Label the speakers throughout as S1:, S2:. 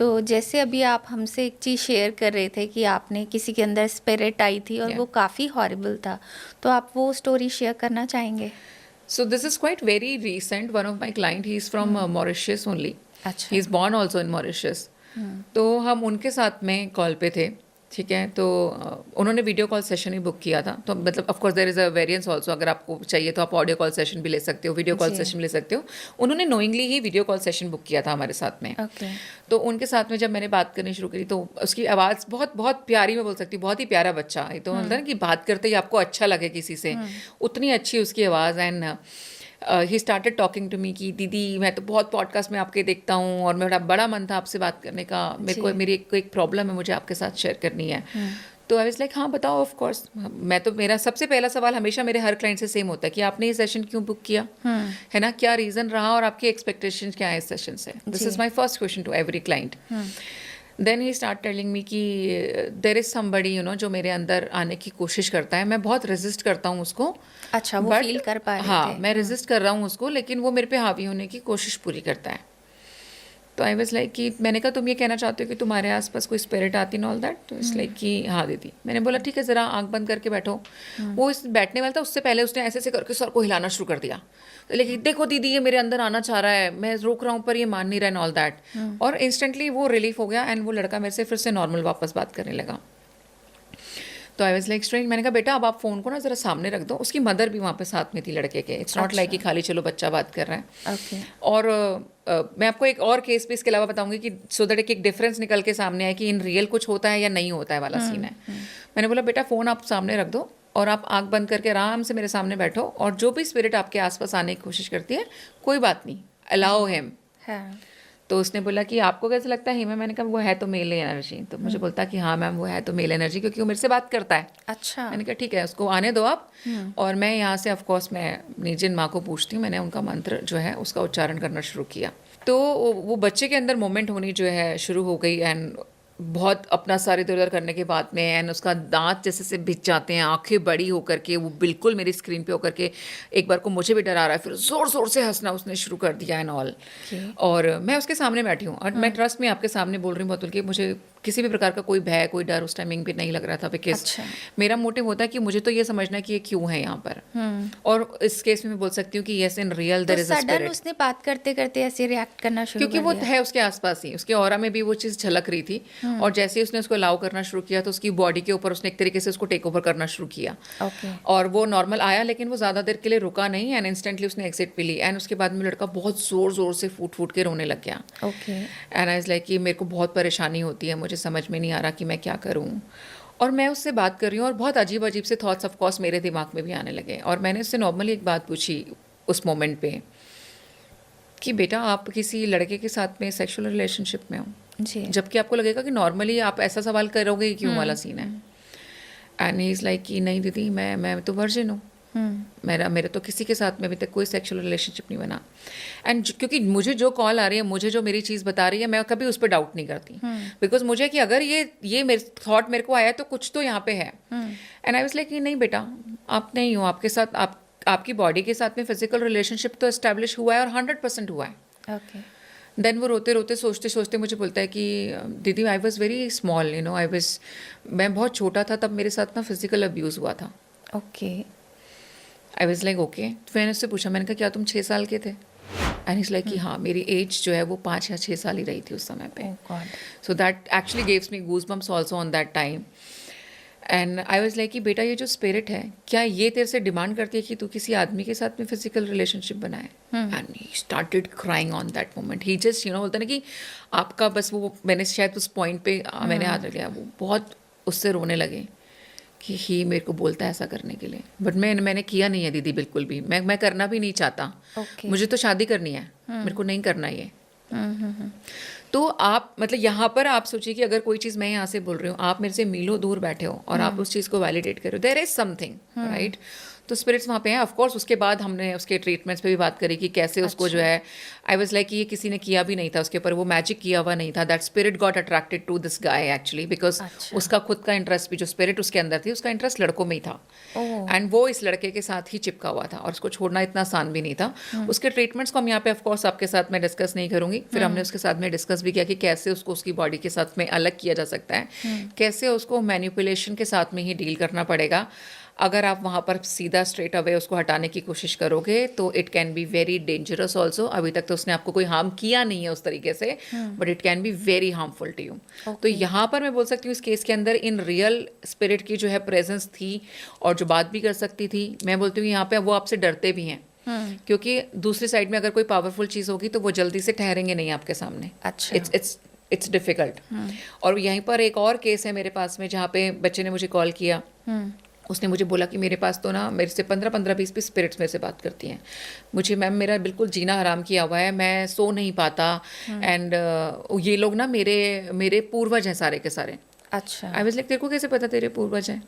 S1: तो जैसे अभी आप हमसे एक चीज़ शेयर कर रहे थे कि आपने किसी के अंदर स्पिरिट आई थी और वो काफ़ी हॉरिबल था, तो आप वो स्टोरी शेयर करना चाहेंगे?
S2: So this is quite very recent. One of my client, he is from Mauritius only.
S1: अच्छा।
S2: He is born also in Mauritius. तो हम उनके साथ में कॉल पे थे, ठीक है। तो उन्होंने वीडियो कॉल सेशन ही बुक किया था। तो मतलब of course there is a variance also, अगर आपको चाहिए तो आप ऑडियो कॉल सेशन भी ले सकते हो, वीडियो कॉल
S1: जी।
S2: सेशन ले सकते हो। उन्होंने नोइंगली ही वीडियो कॉल सेशन बुक किया था हमारे साथ में।
S1: ओके।
S2: तो उनके साथ में जब मैंने बात करनी शुरू करी तो उसकी आवाज़ बहुत बहुत प्यारी, मैं बोल सकती हूँ बहुत ही प्यारा बच्चा। ये तो होता है ना कि बात करते ही आपको अच्छा लगे किसी से, उतनी अच्छी उसकी आवाज़। And he started talking to me कि दीदी मैं तो बहुत पॉडकास्ट में आपके देखता हूँ और मेरा बड़ा मन था आपसे बात करने का, मेरे को मेरी एक प्रॉब्लम है, मुझे आपके साथ शेयर करनी है। तो आई वाज लाइक हाँ बताओ, ऑफ कोर्स। मैं तो, मेरा सबसे पहला सवाल हमेशा मेरे हर क्लाइंट से सेम होता है कि आपने ये सेशन क्यों बुक किया, है ना, क्या रीज़न रहा और आपकी एक्सपेक्टेशन क्या है इस सेशन से। This is my first question to every client. Then he start telling me कि there is somebody you know जो मेरे अंदर आने की कोशिश करता है, मैं बहुत रेजिस्ट करता हूँ उसको।
S1: अच्छा, वो फील कर पा रहे थे।
S2: हाँ, मैं रेजिस्ट कर रहा हूँ उसको, लेकिन वो मेरे पे हावी होने की कोशिश पूरी करता है। तो आई वाज लाइक कि मैंने कहा तुम ये कहना चाहते हो कि तुम्हारे आसपास कोई स्पिरिट आती एंड ऑल दैट। तो इट्स लाइक कि हाँ दीदी। मैंने बोला ठीक है, ज़रा आंख बंद करके बैठो। वो इस बैठने वाला था, उससे पहले उसने ऐसे ऐसे करके सर को हिलाना शुरू कर दिया। लेकिन देखो दीदी ये मेरे अंदर आना चाह रहा है, मैं रोक रहा हूँ पर ये मान नहीं रहा एंड ऑल दैट। और इंस्टेंटली वो रिलीफ हो गया एंड वो लड़का मेरे से फिर से नॉर्मल वापस बात करने लगा। तो आई वाज लाइक स्ट्रेंज। मैंने कहा बेटा अब आप फ़ोन को ना ज़रा सामने रख दो। उसकी मदर भी वहाँ पे साथ में थी लड़के के। इट्स नॉट लाइक कि खाली चलो बच्चा बात कर रहा है।
S1: ओके।
S2: और मैं आपको एक और केस भी इसके अलावा बताऊंगी कि सो दैट एक डिफरेंस निकल के सामने आए कि इन रियल कुछ होता है या नहीं होता है वाला सीन है। मैंने बोला बेटा फ़ोन आप सामने रख दो और आप आंख बंद करके आराम से मेरे सामने बैठो, और जो भी स्पिरिट आपके आसपास आने की कोशिश करती है कोई बात नहीं, अलाउ हिम। तो उसने बोला कि आपको कैसा लगता है हिम? मैंने कहा वो है तो मेल एनर्जी। तो मुझे बोलता कि हाँ मैम वो है तो मेल एनर्जी, क्योंकि वो मेरे से बात करता है।
S1: अच्छा।
S2: मैंने कहा ठीक है उसको आने दो आप। और मैं यहाँ से ऑफ कोर्स मैं अपनी जिन माँ को पूछती हूँ, मैंने उनका मंत्र जो है उसका उच्चारण करना शुरू किया। तो वो बच्चे के अंदर मोमेंट होनी जो है शुरू हो गई। एंड बहुत अपना सारे इधर उधर करने के बाद में एंड उसका दांत जैसे से भिज जाते हैं, आंखें बड़ी होकर के, वो बिल्कुल मेरी स्क्रीन पे होकर के एक बार को मुझे भी डरा रहा है, फिर ज़ोर ज़ोर से हंसना उसने शुरू कर दिया एंड ऑल। और मैं उसके सामने बैठी हूँ और मैं ट्रस्ट में आपके सामने बोल रही हूँ बहुत, कि मुझे किसी भी प्रकार का कोई भय कोई डर उस टाइमिंग पे नहीं लग रहा था। बिकॉज मेरा मोटिव होता है कि मुझे तो ये समझना कि ये क्यों है यहाँ पर। और इस केस में मैं बोल सकती हूँ कि yes in real there is a spirit.
S1: उसने बात करते करते ऐसे रिएक्ट करना शुरू
S2: क्योंकि वो है उसके आसपास ही, उसके ऑरा में भी वो चीज़ झलक रही थी। और जैसे ही उसने उसको अलाउ करना शुरू किया तो उसकी बॉडी के ऊपर उसने एक तरीके से उसको टेक ओवर करना शुरू किया। और वो नॉर्मल आया, लेकिन वो ज़्यादा देर के लिए रुका नहीं एंड इंस्टेंटली उसने एग्जिट भी ली। एंड उसके बाद में लड़का बहुत ज़ोर ज़ोर से फूट फूट के रोने लग गया। एंड आई वाज लाइक कि मेरे को बहुत परेशानी होती है, मुझे समझ में नहीं आ रहा कि मैं क्या करूँ। और मैं उससे बात कर रही हूँ और बहुत अजीब अजीब से थॉट्स ऑफ कोर्स मेरे दिमाग में भी आने लगे। और मैंने उससे नॉर्मली एक बात पूछी उस मोमेंट पे कि बेटा आप किसी लड़के के साथ में सेक्सुअल रिलेशनशिप में हो, जबकि आपको लगेगा कि नॉर्मली आप ऐसा सवाल करोगे क्यों वाला सीन है। एंड ही इज़ लाइक कि नहीं दीदी मैं तो वर्जिन हूँ, मेरा तो किसी के साथ में अभी तक कोई सेक्सुअल रिलेशनशिप नहीं बना। एंड क्योंकि मुझे जो कॉल आ रही है, मुझे जो मेरी चीज़ बता रही है, मैं कभी उस पर डाउट नहीं करती। बिकॉज मुझे कि अगर ये मेरे थॉट मेरे को आया तो कुछ तो यहाँ पे है। एंड आई वाज लाइक नहीं बेटा आप नहीं हो, आपके साथ आपकी बॉडी के साथ में फिजिकल रिलेशनशिप तो एस्टेब्लिश हुआ है और 100% हुआ है। देन वो रोते रोते सोचते सोचते मुझे बोलता है कि दीदी I was very small you know, मैं बहुत छोटा था तब मेरे साथ ना फिजिकल अब्यूज़ हुआ था। I was like okay. तो मैंने उससे पूछा, मैंने कहा क्या तुम 6 साल के थे? एंड इज़ लाइक कि हाँ मेरी एज जो है वो 5 या 6 साल ही रही थी उस समय पे। So that actually gives me goosebumps also on that time. And I was like कि बेटा ये जो स्पिरिट है क्या ये तेरे से डिमांड करती है कि तू किसी आदमी के साथ में फिजिकल रिलेशनशिप बनाए? And he started crying on that moment. He just you know बोलता ना कि आपका बस वो, मैंने शायद उस पॉइंट पे मैंने हाथ रख लिया, वो बहुत उससे रोने लगे कि ही मेरे को बोलता है ऐसा करने के लिए। बट मैंने किया नहीं है दीदी बिल्कुल भी, मैं करना भी नहीं चाहता। मुझे तो शादी करनी है, मेरे को नहीं करना ये। तो आप मतलब यहाँ पर आप सोचिए कि अगर कोई चीज़ मैं यहाँ से बोल रही हूँ, आप मेरे से मीलों दूर बैठे हो और आप उस चीज़ को वैलिडेट करो, देयर इज समथिंग राइट। तो स्पिरिट्स वहाँ पे हैं ऑफ कोर्स। उसके बाद हमने उसके ट्रीटमेंट्स पे भी बात करी कि कैसे उसको जो है, आई वाज लाइक ये किसी ने किया भी नहीं था उसके ऊपर, वो मैजिक किया हुआ नहीं था। That spirit got attracted to this guy actually, because उसका खुद का इंटरेस्ट भी, जो स्पिरिट उसके अंदर थी उसका इंटरेस्ट लड़कों में ही था, एंड वो इस लड़के के साथ ही चिपका हुआ था, और उसको छोड़ना इतना आसान भी नहीं था। उसके ट्रीटमेंट्स को हम यहाँ पे ऑफ कोर्स आपके साथ में डिस्कस नहीं करूंगी। फिर हमने उसके साथ में डिस्कस भी किया कि कैसे उसको उसकी बॉडी के साथ में अलग किया जा सकता है, कैसे उसको मैनिपुलेशन के साथ में ही डील करना पड़ेगा। अगर आप वहाँ पर सीधा स्ट्रेट अवे उसको हटाने की कोशिश करोगे तो it can be very dangerous also. अभी तक तो उसने आपको कोई हार्म किया नहीं है उस तरीके से, but it can be very harmful to you. तो यहाँ पर मैं बोल सकती हूँ इस केस के अंदर इन रियल स्पिरिट की जो है प्रेजेंस थी, और जो बात भी कर सकती थी। मैं बोलती हूँ यहाँ पे वो आपसे डरते भी हैं, क्योंकि दूसरी साइड में अगर कोई पावरफुल चीज़ होगी तो वो जल्दी से ठहरेंगे नहीं आपके सामने।
S1: अच्छा।
S2: It's difficult. और यहीं पर एक और केस है मेरे पास में, जहाँ पे बच्चे ने मुझे कॉल किया। उसने मुझे बोला कि मेरे पास तो ना मेरे से 15-15, 20-20 स्पिरिट्स मेरे से बात करती हैं। मुझे मैम मेरा बिल्कुल जीना हराम किया हुआ है, मैं सो नहीं पाता, एंड ये लोग ना मेरे पूर्वज हैं सारे के सारे।
S1: अच्छा।
S2: आई वाज लाइक तेरे को कैसे पता तेरे पूर्वज हैं?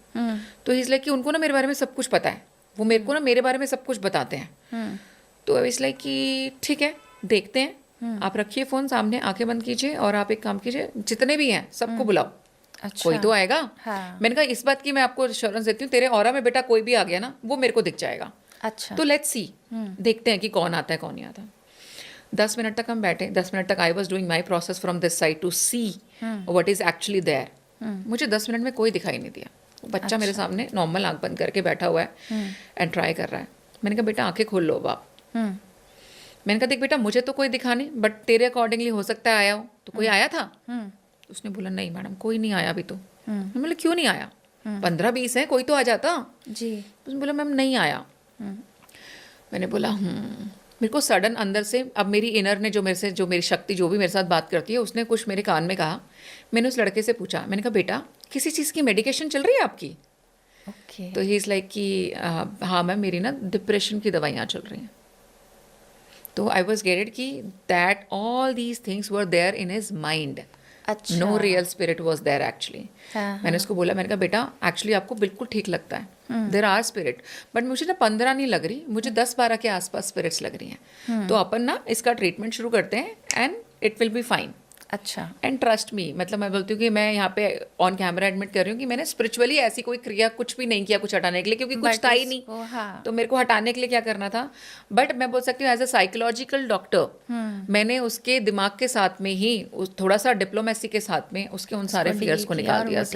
S2: तो ही इज लाइक कि उनको ना मेरे बारे में सब कुछ पता है, वो मेरे को ना मेरे बारे में सब कुछ बताते हैं। तो आई वाज लाइक कि ठीक है देखते हैं, आप रखिए फ़ोन सामने, आंखें बंद कीजिए, और आप एक काम कीजिए, जितने भी हैं सबको बुलाओ।
S1: अच्छा।
S2: कोई तो आएगा।
S1: हाँ।
S2: मैंने कहा इस बात की मैं आपको एश्योरेंस देती हूँ, तेरे ऑरा में बेटा कोई भी आ गया ना वो मेरे को दिख जाएगा।
S1: अच्छा।
S2: तो लेट्स सी, देखते हैं कि कौन आता है कौन नहीं आता। 10 मिनट तक हम बैठे, 10 मिनट तक I was doing my process from this side to see what is actually there. मुझे 10 मिनट में कोई दिखाई नहीं दिया। वो बच्चा मेरे सामने नॉर्मल आंख बंद करके बैठा हुआ है एंड ट्राई कर रहा है। मैंने कहा बेटा आंखें खोल लो अब आप। मैंने कहा देख बेटा मुझे तो कोई दिखा नहीं, बट तेरे अकॉर्डिंगली हो सकता है आया हो, तो कोई आया था? उसने बोला नहीं मैडम कोई नहीं आया अभी तो। मैंने बोला क्यों नहीं आया? 15-20 हैं, कोई तो आ जाता
S1: जी।
S2: उसने बोला मैम नहीं आया। मैंने बोला मेरे को सडन अंदर से, अब मेरी इनर ने जो मेरी शक्ति जो भी मेरे साथ बात करती है, उसने कुछ मेरे कान में कहा। मैंने उस लड़के से पूछा, मैंने कहा बेटा किसी चीज़ की मेडिकेशन चल रही है आपकी?
S1: ओके।
S2: तो ही इज़ लाइक कि हाँ मैम मेरी ना डिप्रेशन की दवाइयाँ चल रही हैं। तो आई वॉज गेटेड कि that all these things were there in his mind.
S1: अच्छा।
S2: No real spirit was there actually.
S1: हाँ,
S2: मैंने उसको बोला, मैंने कहा बेटा एक्चुअली आपको बिल्कुल ठीक लगता है, देर आर स्पिरिट, बट मुझे ना 15 नहीं लग रही, मुझे 10-12 के आसपास स्पिरिट्स लग रही हैं। तो अपन ना इसका ट्रीटमेंट शुरू करते हैं and it will be fine.
S1: अच्छा।
S2: एंड ट्रस्ट मी, मतलब मैं बोलती हूँ कि मैं यहाँ पे ऑन कैमरा एडमिट कर रही हूँ कि मैंने स्पिरिचुअली ऐसी कोई क्रिया कुछ भी नहीं किया कुछ हटाने के लिए, क्योंकि कुछ था ही नहीं।
S1: हाँ।
S2: तो मेरे को हटाने के लिए क्या करना था? बट मैं बोल सकती हूँ एज अ साइकोलॉजिकल डॉक्टर मैंने उसके दिमाग के साथ में ही थोड़ा सा डिप्लोमेसी के साथ में उसके उन सारे फियर्स को निकाल दिया।